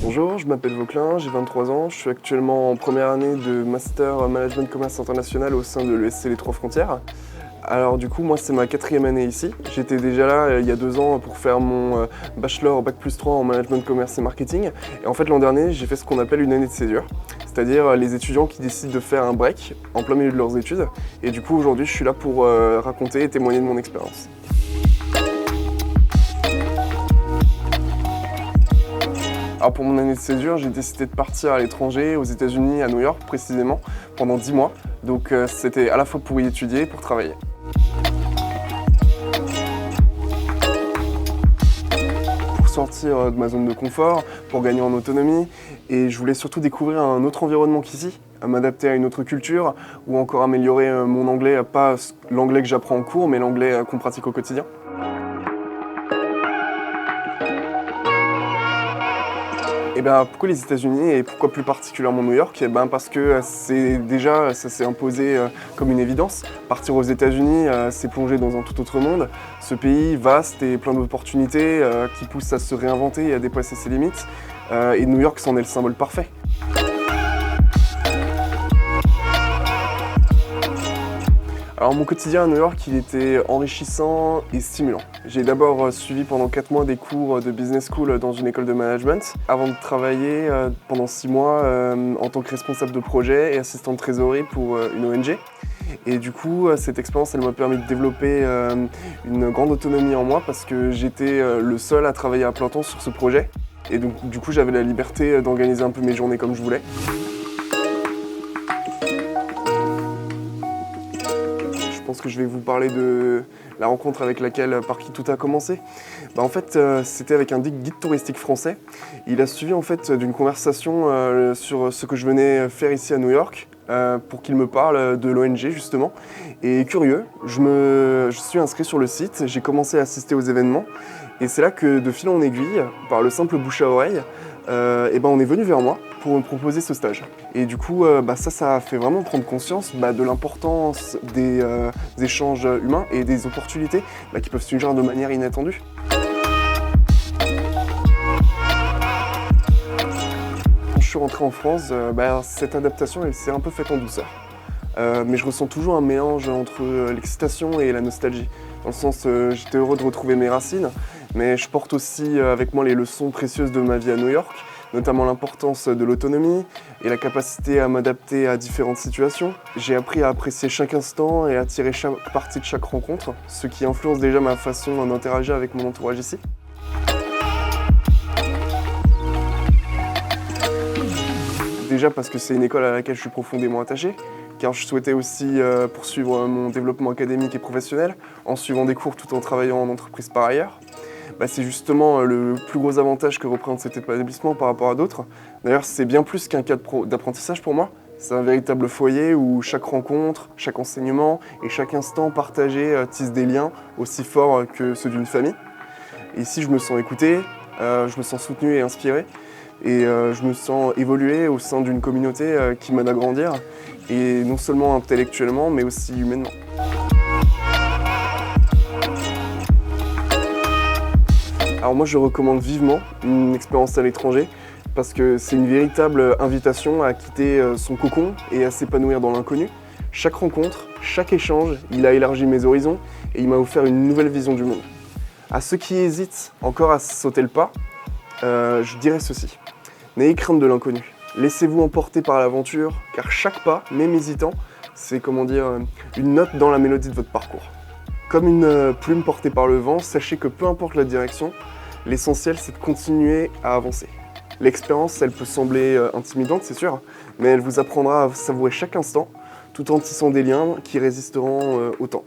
Bonjour, je m'appelle Vauclin, j'ai 23 ans, je suis actuellement en première année de Master Management Commerce International au sein de l'ESC Les Trois Frontières. Alors du coup, moi c'est ma 4e année ici. J'étais déjà là il y a 2 ans pour faire mon bachelor Bac+3 en Management Commerce et Marketing. Et en fait l'an dernier, j'ai fait ce qu'on appelle une année de césure, c'est-à-dire les étudiants qui décident de faire un break en plein milieu de leurs études. Et du coup aujourd'hui, je suis là pour raconter et témoigner de mon expérience. Alors pour mon année de césure, j'ai décidé de partir à l'étranger, aux États-Unis, à New York précisément, pendant 10 mois. Donc c'était à la fois pour y étudier et pour travailler. Pour sortir de ma zone de confort, pour gagner en autonomie, et je voulais surtout découvrir un autre environnement qu'ici, m'adapter à une autre culture, ou encore améliorer mon anglais, pas l'anglais que j'apprends en cours, mais l'anglais qu'on pratique au quotidien. Et pourquoi les États-Unis et pourquoi plus particulièrement New York? Parce que ça s'est imposé comme une évidence. Partir aux États-Unis, c'est plonger dans un tout autre monde. Ce pays vaste et plein d'opportunités qui pousse à se réinventer et à dépasser ses limites. Et New York, c'en est le symbole parfait. Alors mon quotidien à New York, il était enrichissant et stimulant. J'ai d'abord suivi pendant 4 mois des cours de business school dans une école de management, avant de travailler pendant 6 mois en tant que responsable de projet et assistant de trésorerie pour une ONG. Et du coup, cette expérience, elle m'a permis de développer une grande autonomie en moi parce que j'étais le seul à travailler à plein temps sur ce projet. Et donc du coup, j'avais la liberté d'organiser un peu mes journées comme je voulais. Je pense que je vais vous parler de la rencontre par qui tout a commencé. En fait, c'était avec un guide touristique français. Il a suivi en fait d'une conversation sur ce que je venais faire ici à New York pour qu'il me parle de l'ONG justement. Et curieux, je suis inscrit sur le site, j'ai commencé à assister aux événements. Et c'est là que de fil en aiguille, par le simple bouche à oreille, on est venu vers moi pour me proposer ce stage. Et du coup, ça a fait vraiment prendre conscience de l'importance des échanges humains et des opportunités qui peuvent surgir de manière inattendue. Quand je suis rentré en France, cette adaptation elle s'est un peu faite en douceur. Mais je ressens toujours un mélange entre l'excitation et la nostalgie. Dans le sens, j'étais heureux de retrouver mes racines, mais je porte aussi avec moi les leçons précieuses de ma vie à New York, notamment l'importance de l'autonomie et la capacité à m'adapter à différentes situations. J'ai appris à apprécier chaque instant et à tirer chaque partie de chaque rencontre, ce qui influence déjà ma façon d'interagir avec mon entourage ici. Déjà parce que c'est une école à laquelle je suis profondément attaché, car je souhaitais aussi poursuivre mon développement académique et professionnel en suivant des cours tout en travaillant en entreprise par ailleurs. C'est justement le plus gros avantage que représente cet établissement par rapport à d'autres. D'ailleurs, c'est bien plus qu'un cadre d'apprentissage pour moi. C'est un véritable foyer où chaque rencontre, chaque enseignement et chaque instant partagé tisse des liens aussi forts que ceux d'une famille. Et ici, je me sens écouté, je me sens soutenu et inspiré. Et je me sens évoluer au sein d'une communauté qui m'aide à grandir, et non seulement intellectuellement, mais aussi humainement. Alors moi, je recommande vivement une expérience à l'étranger, parce que c'est une véritable invitation à quitter son cocon et à s'épanouir dans l'inconnu. Chaque rencontre, chaque échange, il a élargi mes horizons et il m'a offert une nouvelle vision du monde. À ceux qui hésitent encore à sauter le pas, je dirais ceci. N'ayez crainte de l'inconnu. Laissez-vous emporter par l'aventure, car chaque pas, même hésitant, c'est une note dans la mélodie de votre parcours. Comme une plume portée par le vent, sachez que peu importe la direction, l'essentiel c'est de continuer à avancer. L'expérience, elle peut sembler intimidante, c'est sûr, mais elle vous apprendra à savourer chaque instant, tout en tissant des liens qui résisteront au temps.